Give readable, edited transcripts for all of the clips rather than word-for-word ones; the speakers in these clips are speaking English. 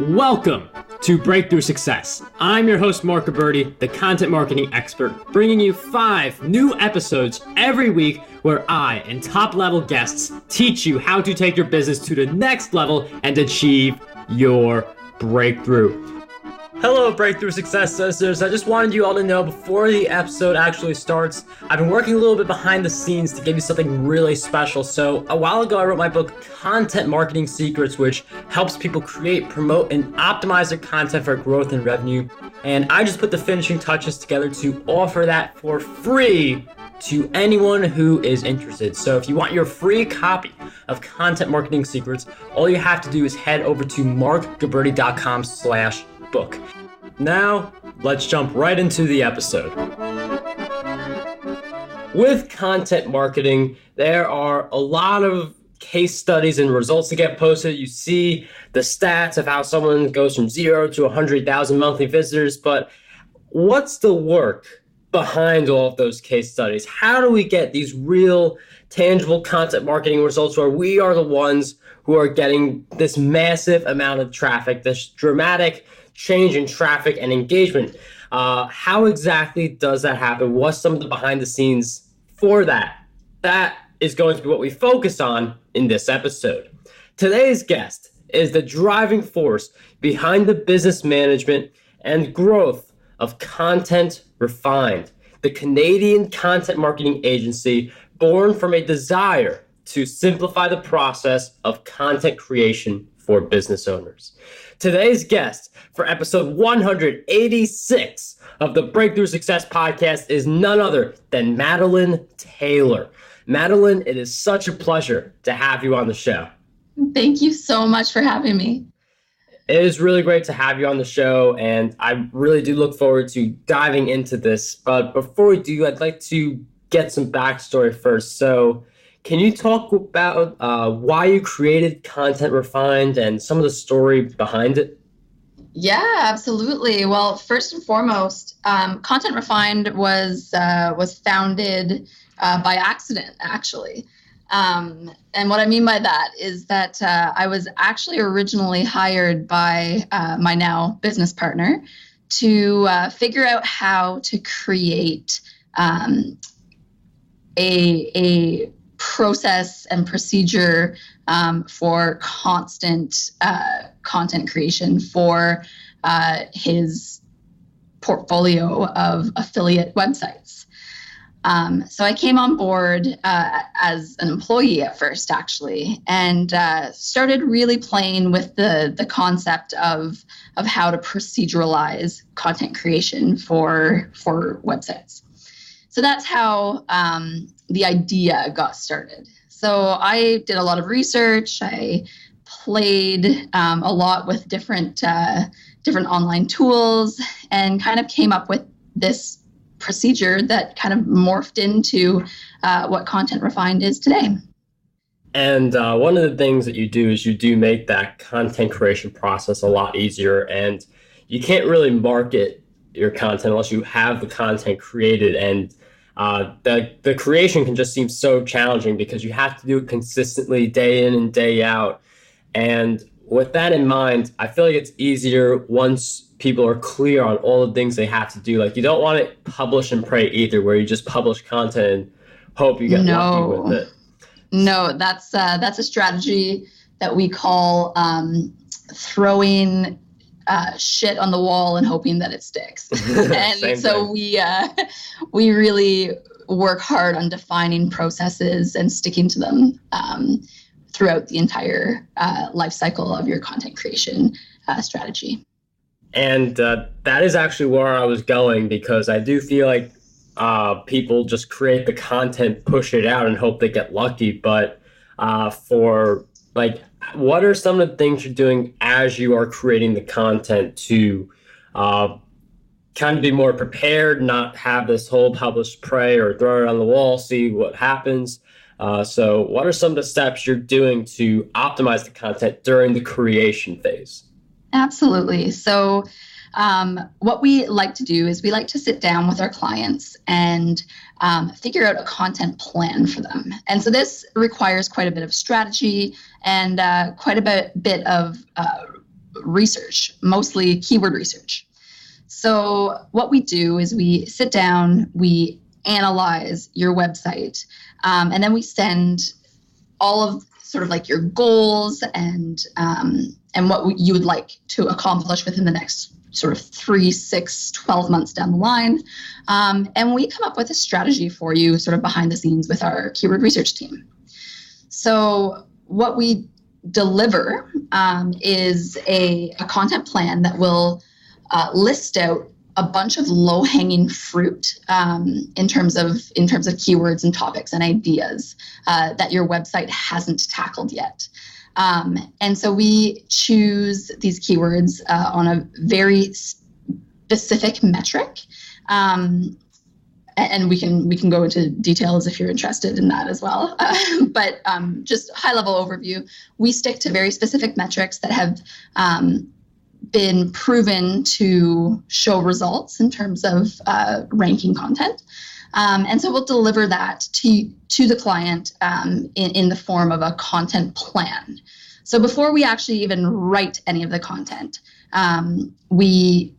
Welcome to Breakthrough Success. I'm your host, Mark Gabberty, the content marketing expert, bringing you 5 new episodes every week where I and top-level guests teach you how to take your business to the next level and achieve your breakthrough. Hello, Breakthrough Success listeners. I just wanted you all to know before the episode actually starts, I've been working a little bit behind the scenes to give you something really special. So a while ago, I wrote my book, Content Marketing Secrets, which helps people create, promote, and optimize their content for growth and revenue. And I just put the finishing touches together to offer that for free to anyone who is interested. So if you want your free copy of Content Marketing Secrets, all you have to do is head over to markgabberty.com/book. Now, let's jump right into the episode. With content marketing, there are a lot of case studies and results that get posted. You see the stats of how someone goes from 0 to 100,000 monthly visitors, but what's the work behind all of those case studies? How do we get these real, tangible content marketing results where we are the ones who are getting this massive amount of traffic, this dramatic change in traffic and engagement? How exactly does that happen? What's some of the behind the scenes for that? That is going to be what we focus on in this episode. Today's guest is the driving force behind the business management and growth of Content Refined, the Canadian content marketing agency born from a desire to simplify the process of content creation for business owners. Today's guest for episode 186 of the Breakthrough Success podcast is none other than Madeleine Taylor. Madeleine, it is such a pleasure to have you on the show. Thank you so much for having me. It is really great to have you on the show, and I really do look forward to diving into this. But before we do, I'd like to get some backstory first. So can you talk about why you created Content Refined and some of the story behind it? Yeah, absolutely. Well, first and foremost, Content Refined was founded by accident, actually. And what I mean by that is that I was actually originally hired by my now business partner to figure out how to create a process and procedure for constant content creation for his portfolio of affiliate websites. So I came on board as an employee at first, actually, and started really playing with the concept of how to proceduralize content creation for websites. So that's how the idea got started. So I did a lot of research. I played a lot with different online tools and kind of came up with this procedure that kind of morphed into what Content Refined is today. And one of the things that you do is you do make that content creation process a lot easier, and you can't really market your content unless you have the content created, and the creation can just seem so challenging because you have to do it consistently day in and day out. And with that in mind, I feel like it's easier once people are clear on all the things they have to do. Like, you don't want to publish and pray either, where you just publish content and hope you get lucky with it. No, that's a strategy that we call throwing shit on the wall and hoping that it sticks. And so we really work hard on defining processes and sticking to them throughout the entire life cycle of your content creation strategy. And that is actually where I was going, because I do feel like people just create the content, push it out, and hope they get lucky. But for like, what are some of the things you're doing as you are creating the content to kind of be more prepared, not have this whole publish, pray, or throw it on the wall, see what happens? So what are some of the steps you're doing to optimize the content during the creation phase? Absolutely. So What we like to do is we like to sit down with our clients and figure out a content plan for them. And so this requires quite a bit of strategy and quite a bit of research, mostly keyword research. So what we do is we sit down, we analyze your website, and then we send all of sort of like your goals and what you would like to accomplish within the next sort of 3, 6, 12 months down the line. And we come up with a strategy for you sort of behind the scenes with our keyword research team. So what we deliver is a content plan that will list out a bunch of low-hanging fruit in terms of keywords and topics and ideas that your website hasn't tackled yet. And so we choose these keywords on a very specific metric. And we can go into details if you're interested in that as well. But just high-level overview, we stick to very specific metrics that have been proven to show results in terms of ranking content. And so we'll deliver that to the client in the form of a content plan. So before we actually even write any of the content, we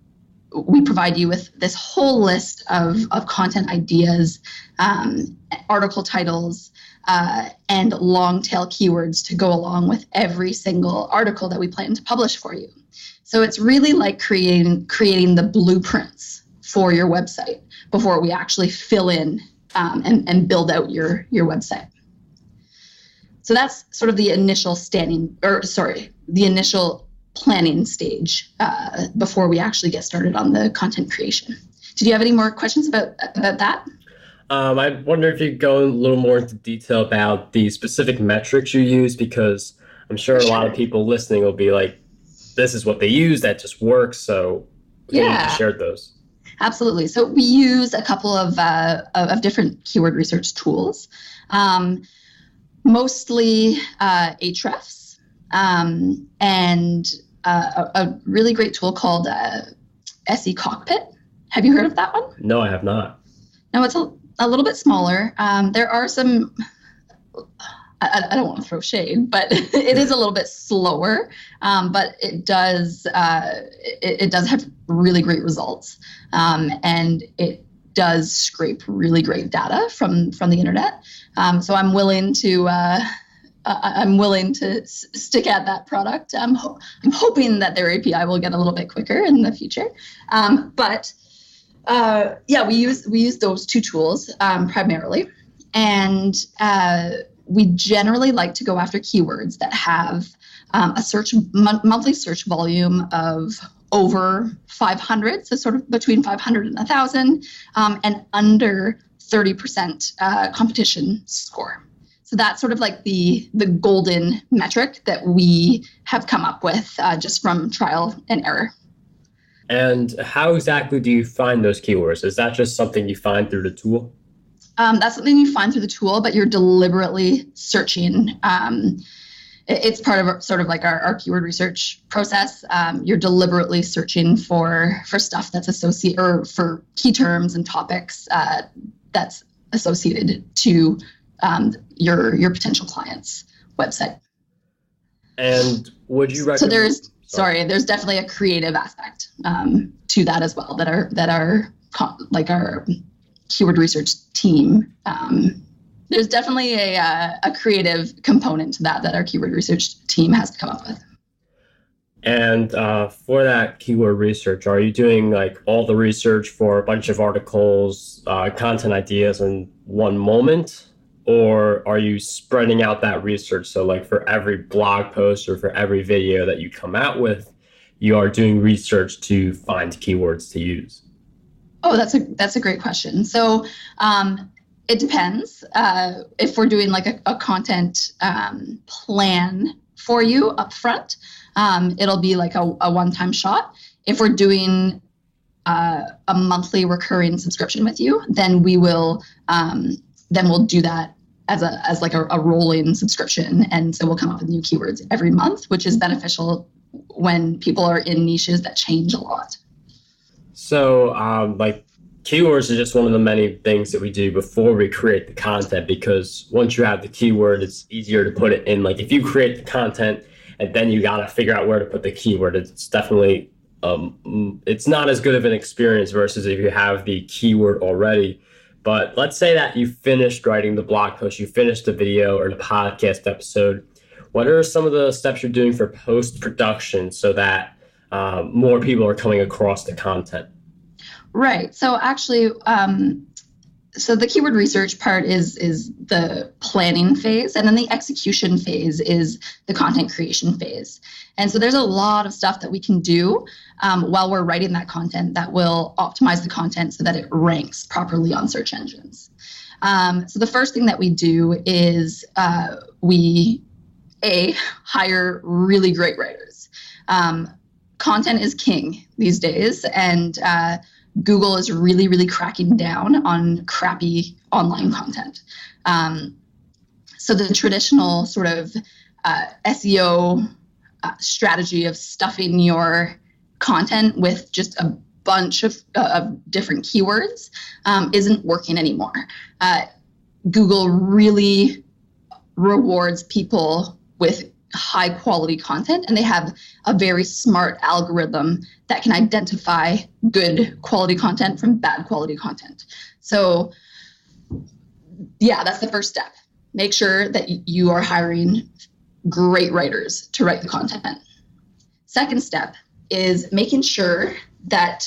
provide you with this whole list of content ideas, article titles, and long tail keywords to go along with every single article that we plan to publish for you. So it's really like creating the blueprints for your website before we actually fill in and build out your website. So that's sort of the initial the initial planning stage before we actually get started on the content creation. Did you have any more questions about that? I wonder if you could go a little more into detail about the specific metrics you use, because I'm sure a lot of people listening will be like, this is what they use, that just works. So you shared those. Absolutely. So we use a couple of different keyword research tools, mostly Ahrefs, and a really great tool called SE Cockpit. Have you heard of that one? No, I have not. No, it's a little bit smaller. There are some, I don't want to throw shade, but it is a little bit slower, but it does have really great results, and it does scrape really great data from the internet. So I'm willing to stick at that product. I'm hoping that their API will get a little bit quicker in the future. We use those two tools primarily, and we generally like to go after keywords that have a monthly search volume of over 500, so sort of between 500 and 1,000, and under 30% competition score. So that's sort of like the golden metric that we have come up with just from trial and error. And how exactly do you find those keywords? Is that just something you find through the tool? That's something you find through the tool, but you're deliberately searching. It's part of sort of like our keyword research process. You're deliberately searching for stuff that's associated, or for key terms and topics that's associated to your potential client's website. And would you recommend? So there's definitely a creative aspect to that as well. That our keyword research team. There's definitely a creative component to that our keyword research team has to come up with. And for that keyword research, are you doing like all the research for a bunch of articles, content ideas in one moment? Or are you spreading out that research? So like for every blog post or for every video that you come out with, you are doing research to find keywords to use? Oh, that's a great question. So it depends. If we're doing like a content plan for you up front, it'll be like a one-time shot. If we're doing a monthly recurring subscription with you, then we'll do that as like a rolling subscription. And so we'll come up with new keywords every month, which is beneficial when people are in niches that change a lot. So, like keywords are just one of the many things that we do before we create the content because once you have the keyword, it's easier to put it in. Like if you create the content and then you got to figure out where to put the keyword, it's definitely it's not as good of an experience versus if you have the keyword already. But let's say that you finished writing the blog post, you finished the video or the podcast episode. What are some of the steps you're doing for post-production so that more people are coming across the content? Right. So actually, so the keyword research part is the planning phase, and then the execution phase is the content creation phase. And so there's a lot of stuff that we can do while we're writing that content that will optimize the content so that it ranks properly on search engines. So the first thing that we do is we hire really great writers. Content is king these days, and Google is really, really cracking down on crappy online content. So the traditional sort of SEO strategy of stuffing your content with just a bunch of different keywords isn't working anymore. Google really rewards people with high quality content, and they have a very smart algorithm that can identify good quality content from bad quality content. So yeah, that's the first step. Make sure that you are hiring great writers to write the content. Second step is making sure that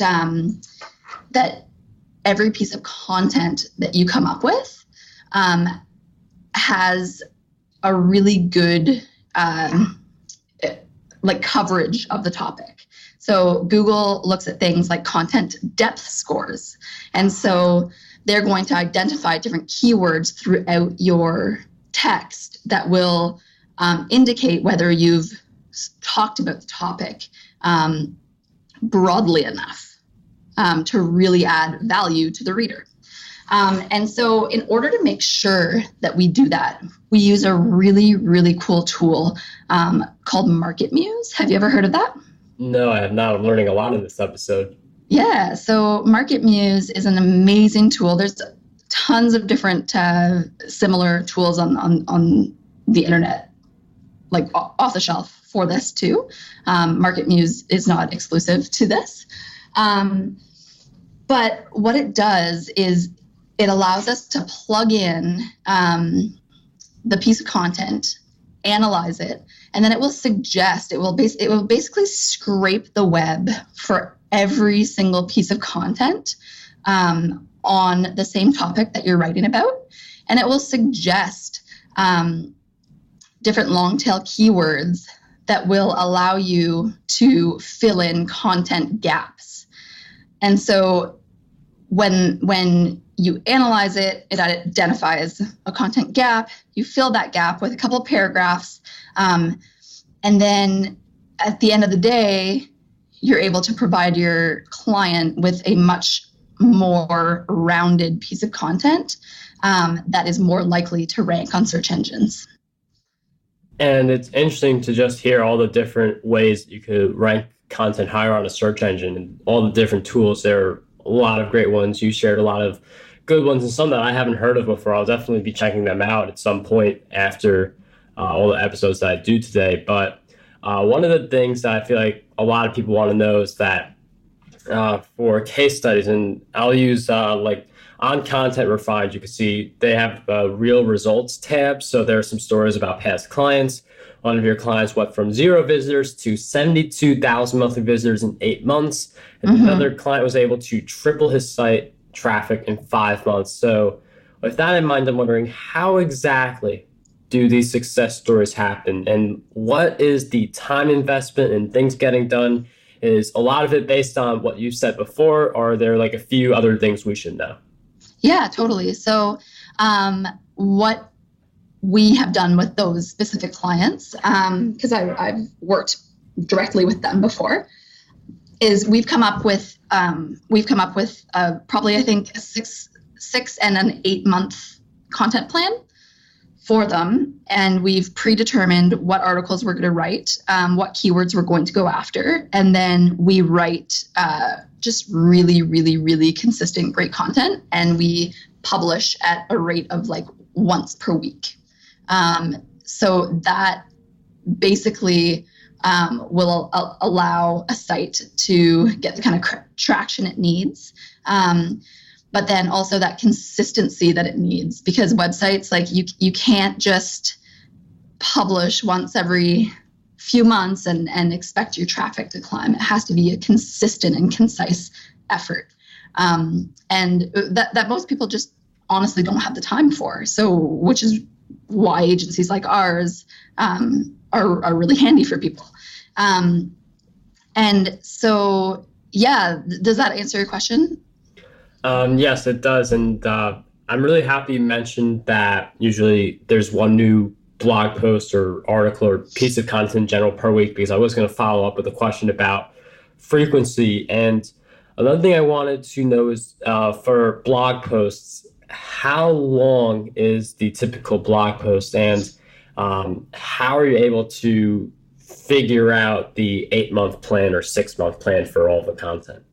that every piece of content that you come up with has a really good like coverage of the topic. So Google looks at things like content depth scores. And so they're going to identify different keywords throughout your text that will indicate whether you've talked about the topic broadly enough to really add value to the reader. And so in order to make sure that we do that, we use a really, really cool tool called Market Muse. Have you ever heard of that? No, I have not. I'm learning a lot in this episode. Yeah, so Market Muse is an amazing tool. There's tons of different similar tools on the internet, like off the shelf for this too. Market Muse is not exclusive to this. But what it does is it allows us to plug in the piece of content, analyze it, and then it will suggest, it will basically scrape the web for every single piece of content on the same topic that you're writing about. And it will suggest different long tail keywords that will allow you to fill in content gaps. And so when you analyze it, it identifies a content gap, you fill that gap with a couple of paragraphs, and then at the end of the day, you're able to provide your client with a much more rounded piece of content that is more likely to rank on search engines. And it's interesting to just hear all the different ways you could rank content higher on a search engine and all the different tools. There are a lot of great ones. You shared a lot of good ones and some that I haven't heard of before. I'll definitely be checking them out at some point after all the episodes that I do today. But one of the things that I feel like a lot of people want to know is that for case studies, and I'll use like on Content Refined, you can see they have a real results tab. So there are some stories about past clients. One of your clients went from 0 visitors to 72,000 monthly visitors in 8 months. And another client was able to triple his site traffic in 5 months. So with that in mind, I'm wondering how exactly do these success stories happen? And what is the time investment and things getting done? Is a lot of it based on what you said before, or are there like a few other things we should know? Yeah, totally. So what we have done with those specific clients, because I've worked directly with them before, is we've come up with probably I think a six and an 8 month content plan for them, and we've predetermined what articles we're going to write, what keywords we're going to go after, and then we write just really, really, really consistent, great content, and we publish at a rate of like once per week. So that basically will allow a site to get the kind of traction it needs. But then also that consistency that it needs, because websites, like you can't just publish once every few months and expect your traffic to climb. It has to be a consistent and concise effort. And that most people just honestly don't have the time for. So, which is why agencies like ours are really handy for people. And so, yeah, does that answer your question? Yes, it does. And I'm really happy you mentioned that usually there's one new blog post or article or piece of content in general per week, because I was going to follow up with a question about frequency. And another thing I wanted to know is for blog posts, how long is the typical blog post, and how are you able to figure out the 8-month plan or 6-month plan for all the content?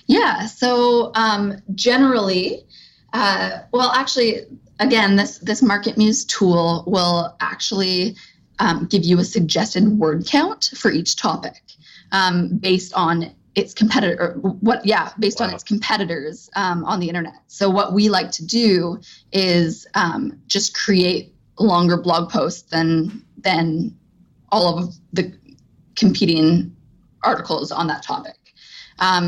Yeah, so generally, well, actually, again, this Market Muse tool will actually give you a suggested word count for each topic based on its competitor, based on its competitors on the internet. So what we like to do is just create longer blog posts than all of the competing articles on that topic.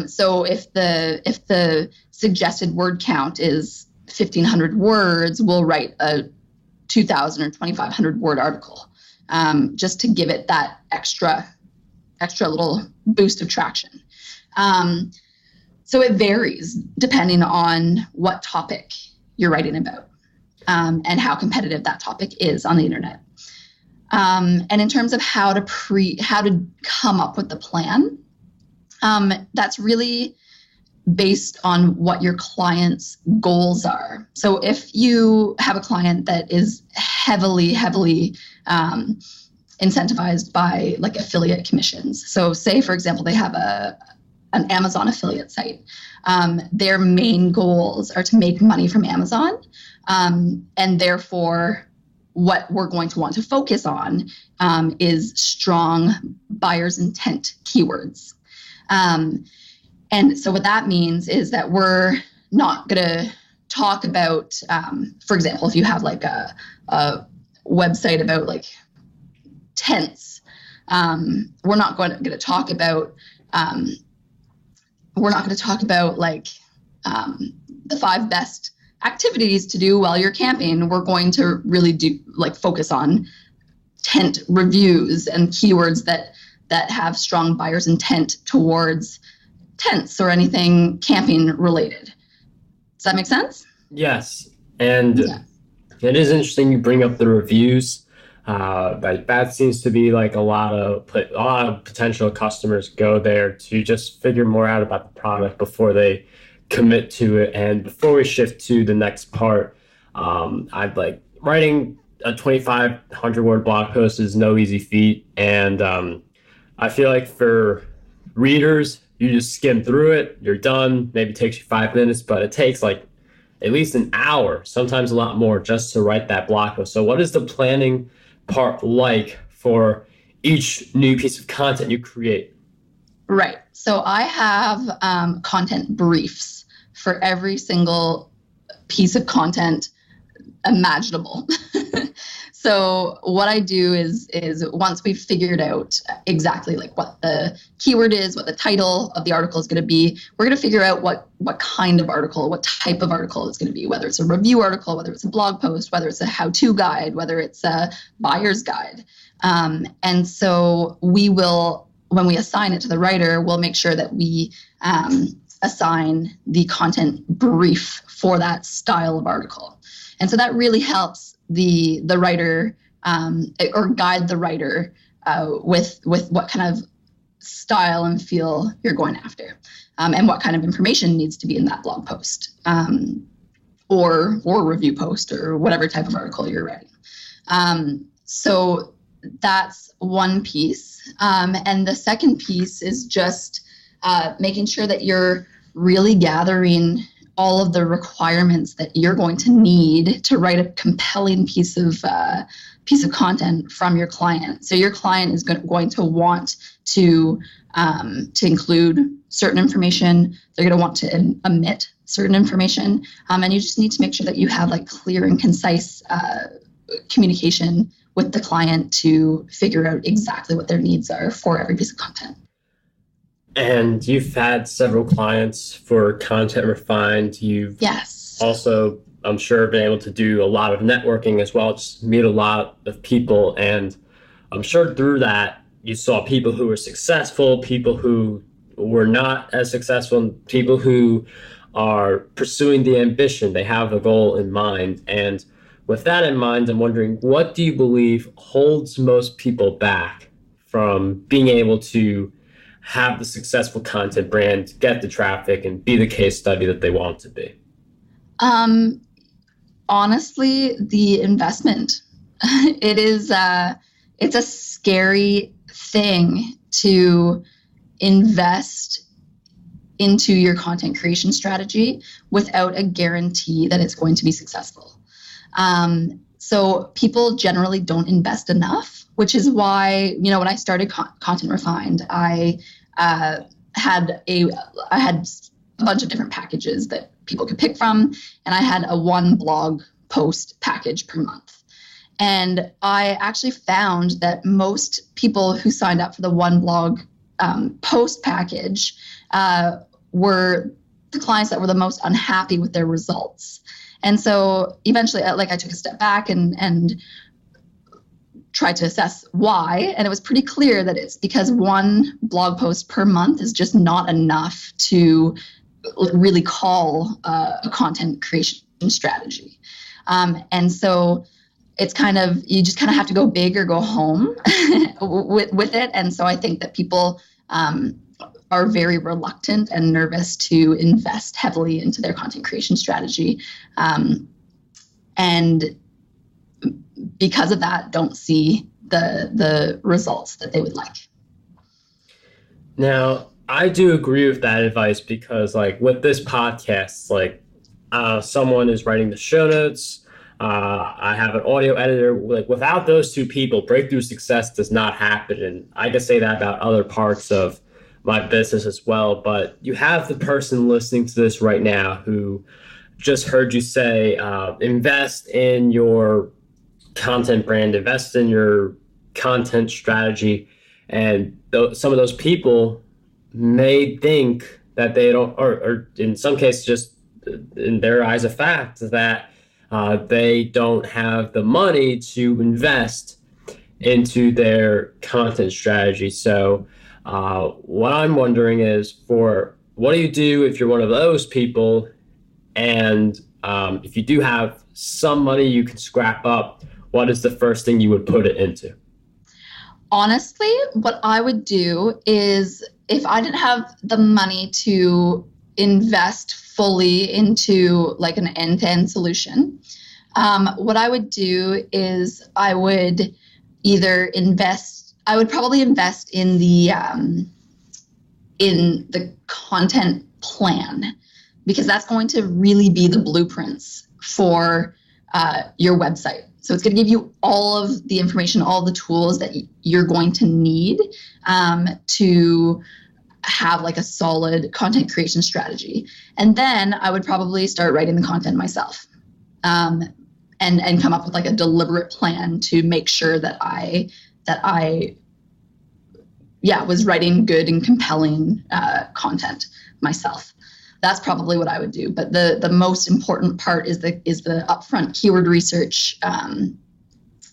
So if the suggested word count is 1,500 words, we'll write a 2,000 or 2,500 word article, just to give it that extra little boost of traction. So it varies depending on what topic you're writing about, and how competitive that topic is on the internet. And in terms of how to come up with the plan, that's really based on what your client's goals are. So if you have a client that is heavily incentivized by like affiliate commissions. So say, for example, they have an Amazon affiliate site. Their main goals are to make money from Amazon. And therefore, what we're going to want to focus on is strong buyer's intent keywords. And so what that means is that we're not going to talk about, for example, if you have like a website about like tents, we're not going to talk about like the 5 best activities to do while you're camping. We're going to really focus on tent reviews and keywords that have strong buyer's intent towards tents or anything camping related. Does that make sense? Yes. And It is interesting you bring up the reviews. That seems to be like a lot of potential customers go there to just figure more out about the product before they commit to it. And before we shift to the next part, I'd like writing a 2,500 word blog post is no easy feat. And I feel like for readers, you just skim through it, you're done. Maybe it takes you 5 minutes, but it takes like at least an hour, sometimes a lot more, just to write that blog post. So what is the planning part like for each new piece of content you create? Right. So I have content briefs for every single piece of content imaginable. So what I do is once we've figured out exactly like what the keyword is, what the title of the article is going to be, we're going to figure out what kind of article, what type of article it's going to be, whether it's a review article, whether it's a blog post, whether it's a how-to guide, whether it's a buyer's guide. And so we will, when we assign it to the writer, we'll make sure that we assign the content brief for that style of article. And so that really helps the writer or guide the writer with what kind of style and feel you're going after, and what kind of information needs to be in that blog post or review post or whatever type of article you're writing. So that's one piece. And the second piece is just making sure that you're really gathering all of the requirements that you're going to need to write a compelling piece of content from your client. So your client is going to want to include certain information. They're going to want to omit certain information, and you just need to make sure that you have like clear and concise communication with the client to figure out exactly what their needs are for every piece of content. And you've had several clients for Content Refined. You've also, I'm sure, been able to do a lot of networking as well, just meet a lot of people. And I'm sure through that, you saw people who were successful, people who were not as successful, and people who are pursuing the ambition. They have a goal in mind. And with that in mind, I'm wondering, what do you believe holds most people back from being able to have the successful content brand, get the traffic, and be the case study that they want to be? Honestly, the investment. It's a scary thing to invest into your content creation strategy without a guarantee that it's going to be successful. So people generally don't invest enough, which is why, when I started Content Refined, I had a bunch of different packages that people could pick from, and I had a one blog post package per month. And I actually found that most people who signed up for the one blog post package were the clients that were the most unhappy with their results. And so eventually, I took a step back and tried to assess why. And it was pretty clear that it's because one blog post per month is just not enough to really call a content creation strategy. And so it's you just kind of have to go big or go home with it. And so I think that people are very reluctant and nervous to invest heavily into their content creation strategy. And because of that, don't see the results that they would like. Now, I do agree with that advice because with this podcast, someone is writing the show notes. I have an audio editor. Without those two people, breakthrough success does not happen. And I can say that about other parts of my business as well. But you have the person listening to this right now who just heard you say, invest in your content brand, invest in your content strategy. And some of those people may think that they don't, or in some cases, just in their eyes, a fact that they don't have the money to invest into their content strategy. So what I'm wondering is, what do you do if you're one of those people, and if you do have some money you can scrap up, what is the first thing you would put it into? Honestly, what I would do is, if I didn't have the money to invest fully into an end-to-end solution, what I would do is I would probably invest in the content plan, because that's going to really be the blueprints for your website. So it's going to give you all of the information, all the tools that you're going to need to have a solid content creation strategy. And then I would probably start writing the content myself, and come up with a deliberate plan to make sure that I was writing good and compelling content myself. That's probably what I would do. But the most important part is the upfront keyword research and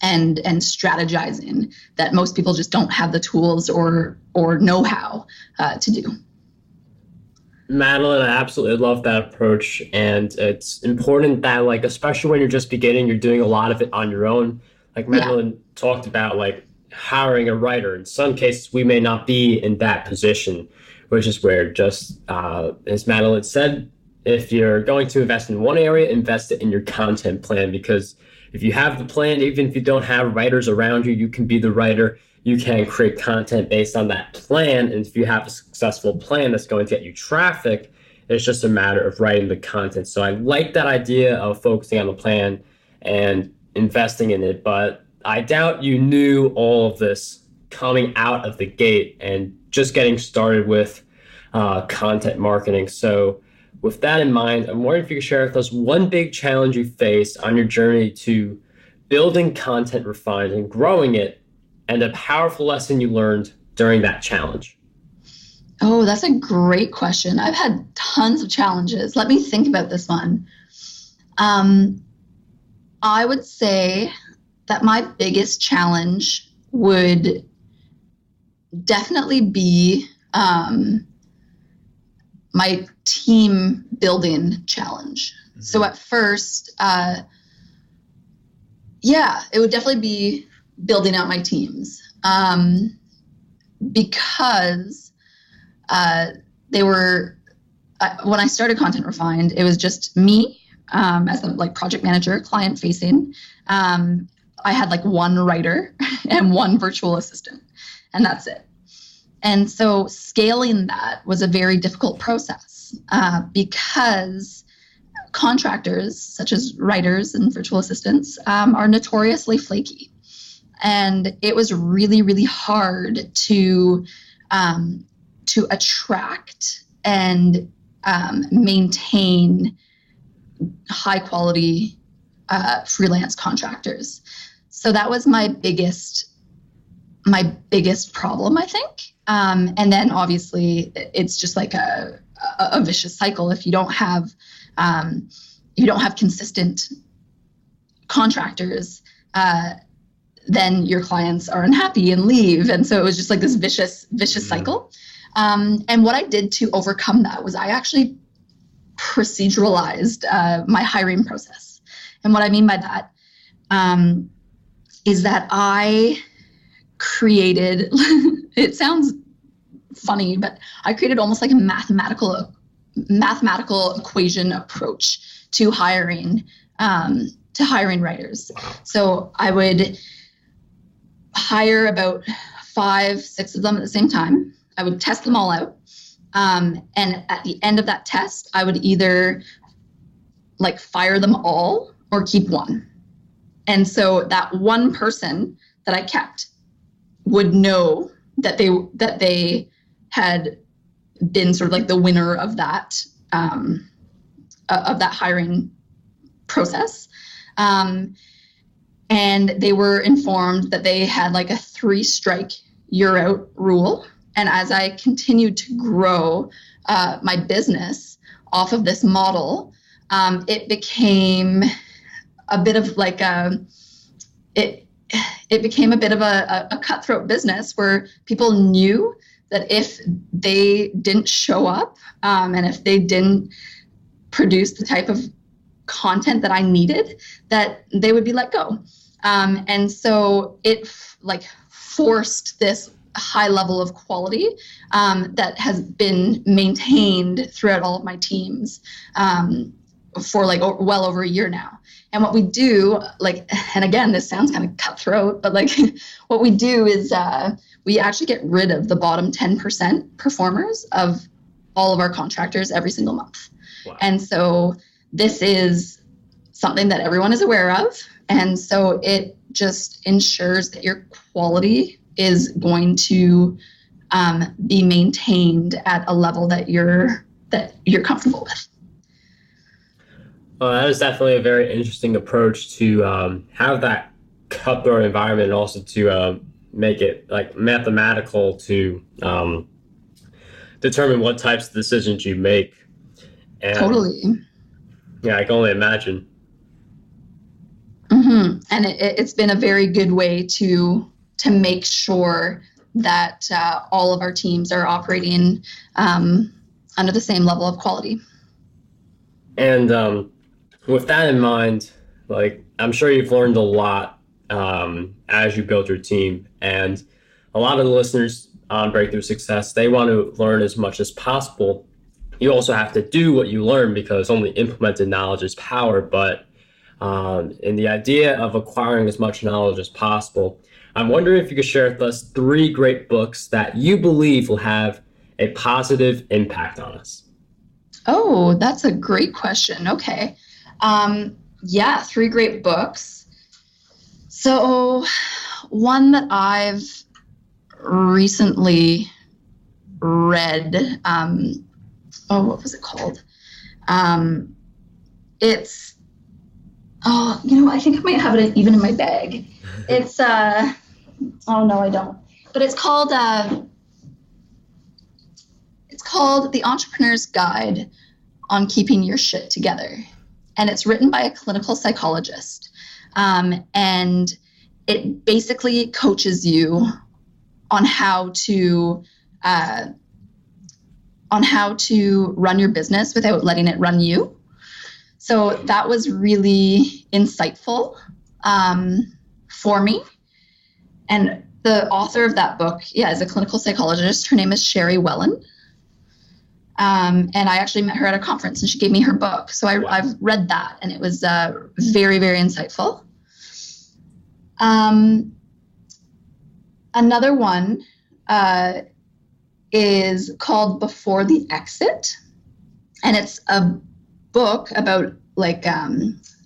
strategizing that most people just don't have the tools or know-how to do. Madeleine, I absolutely love that approach. And it's important that, especially when you're just beginning, you're doing a lot of it on your own. Madeleine talked about, hiring a writer. In some cases, we may not be in that position, which is where, just as Madeleine said, if you're going to invest in one area, invest it in your content plan, because if you have the plan, even if you don't have writers around you, you can be the writer. You can create content based on that plan. And if you have a successful plan that's going to get you traffic, it's just a matter of writing the content. So I like that idea of focusing on the plan and investing in it, but I doubt you knew all of this coming out of the gate and just getting started with content marketing. So with that in mind, I'm wondering if you could share with us one big challenge you faced on your journey to building content refined and growing it, and a powerful lesson you learned during that challenge. Oh, that's a great question. I've had tons of challenges. Let me think about this one. I would say that my biggest challenge would definitely be my team building challenge. Mm-hmm. So at first, it would definitely be building out my teams, because they were, when I started Content Refined, it was just me as a project manager, client facing. I had one writer and one virtual assistant, and that's it. And so scaling that was a very difficult process because contractors, such as writers and virtual assistants, are notoriously flaky. And it was really, really hard to attract and maintain high quality freelance contractors. So that was my biggest problem, I think. And then obviously it's just like a vicious cycle. If you don't have consistent contractors, then your clients are unhappy and leave. And so it was just like this vicious cycle. And what I did to overcome that was I actually proceduralized my hiring process. And what I mean by that is that I created, it sounds funny, but I created almost like a mathematical equation approach to hiring writers. So I would hire about 5-6 of them at the same time. I would test them all out. And at the end of that test, I would either fire them all or keep one. And so that one person that I kept would know that they had been sort of the winner of that hiring process. And they were informed that they had a 3-strike, you're out rule. And as I continued to grow my business off of this model, it became a bit of it became a bit of a cutthroat business where people knew that if they didn't show up and if they didn't produce the type of content that I needed, that they would be let go. And so it forced this high level of quality that has been maintained throughout all of my teams for well over a year now. And what we do, and again, this sounds kind of cutthroat, but what we do is we actually get rid of the bottom 10% performers of all of our contractors every single month. Wow. And so this is something that everyone is aware of. And so it just ensures that your quality is going to be maintained at a level that you're comfortable with. That is definitely a very interesting approach to have that cutthroat environment, and also to make it mathematical to determine what types of decisions you make. And, totally. Yeah, I can only imagine. Mm-hmm. And it's been a very good way to make sure that all of our teams are operating under the same level of quality. And with that in mind, I'm sure you've learned a lot as you build your team, and a lot of the listeners on Breakthrough Success, they want to learn as much as possible. You also have to do what you learn, because only implemented knowledge is power. But and the idea of acquiring as much knowledge as possible. I'm wondering if you could share with us 3 great books that you believe will have a positive impact on us. Oh, that's a great question. Okay. Yeah, 3 great books. So, one that I've recently read, what was it called? It's, I think I might have it even in my bag. It's, oh no, I don't. But it's called The Entrepreneur's Guide on Keeping Your Shit Together. And it's written by a clinical psychologist. And it basically coaches you on how to run your business without letting it run you. So that was really insightful for me. And the author of that book, is a clinical psychologist. Her name is Sherry Wellen. And I actually met her at a conference and she gave me her book. So I've read that and it was very, very insightful. Another one is called Before the Exit. And it's a book about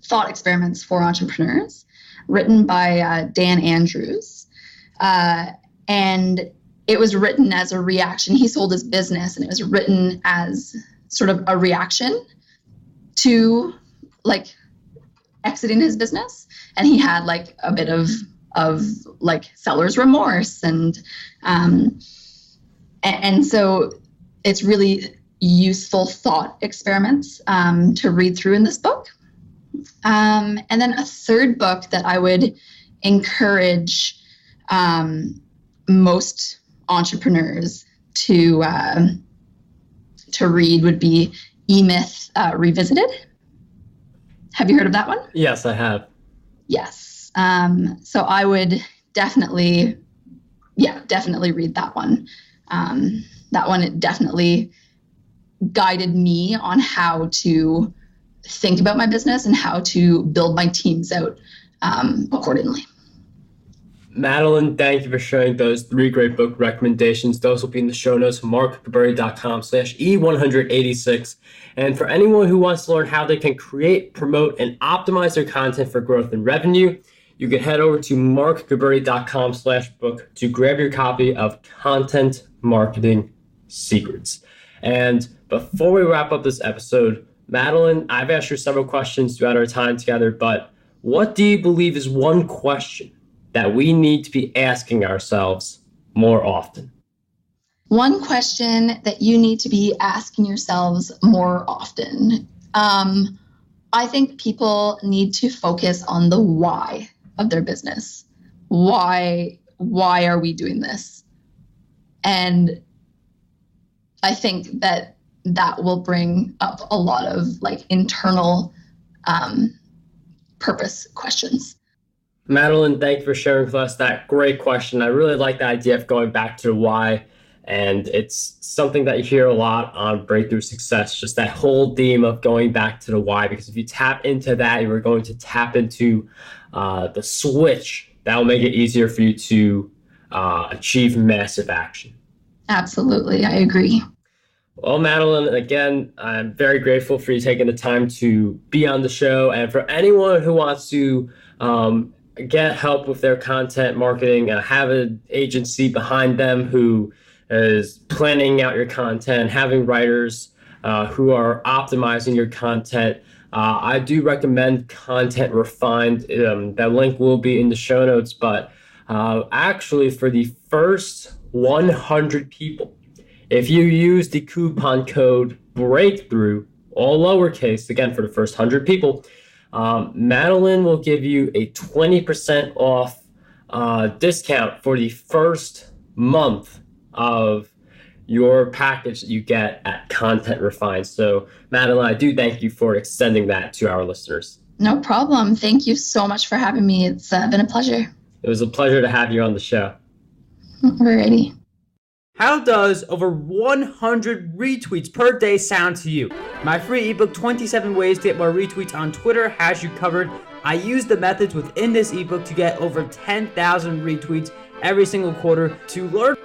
thought experiments for entrepreneurs written by Dan Andrews. And it was written as a reaction. He sold his business and it was written as sort of a reaction to exiting his business. And he had a bit of seller's remorse. And so it's really useful thought experiments to read through in this book. And then a third book that I would encourage most entrepreneurs to read would be E-Myth Revisited. Have you heard of that one? Yes, I have. Yes. So I would definitely read that one. That one, it definitely guided me on how to think about my business and how to build my teams out accordingly. Madeleine, thank you for sharing those 3 great book recommendations. Those will be in the show notes, markgaburi.com/E186. And for anyone who wants to learn how they can create, promote, and optimize their content for growth and revenue, you can head over to markgaburi.com/book to grab your copy of Content Marketing Secrets. And before we wrap up this episode, Madeleine, I've asked you several questions throughout our time together, but what do you believe is one question that we need to be asking ourselves more often? One question that you need to be asking yourselves more often. I think people need to focus on the why of their business. Why are we doing this? And I think that will bring up a lot of internal purpose questions. Madeleine, thank you for sharing with us that great question. I really like the idea of going back to the why, and it's something that you hear a lot on Breakthrough Success, just that whole theme of going back to the why, because if you tap into that, you are going to tap into the switch that will make it easier for you to achieve massive action. Absolutely, I agree. Well, Madeleine, again, I'm very grateful for you taking the time to be on the show, and for anyone who wants to get help with their content marketing, have an agency behind them who is planning out your content, having writers who are optimizing your content. I do recommend Content Refined. That link will be in the show notes, but actually for the first 100 people, if you use the coupon code BREAKTHROUGH, all lowercase, again, for the first 100 people, Madeleine will give you a 20% off discount for the first month of your package that you get at Content Refined. So, Madeleine, I do thank you for extending that to our listeners. No problem. Thank you so much for having me. It's been a pleasure. It was a pleasure to have you on the show. Alrighty. How does over 100 retweets per day sound to you? My free ebook, 27 Ways to Get More Retweets on Twitter, has you covered. I use the methods within this ebook to get over 10,000 retweets every single quarter. To learn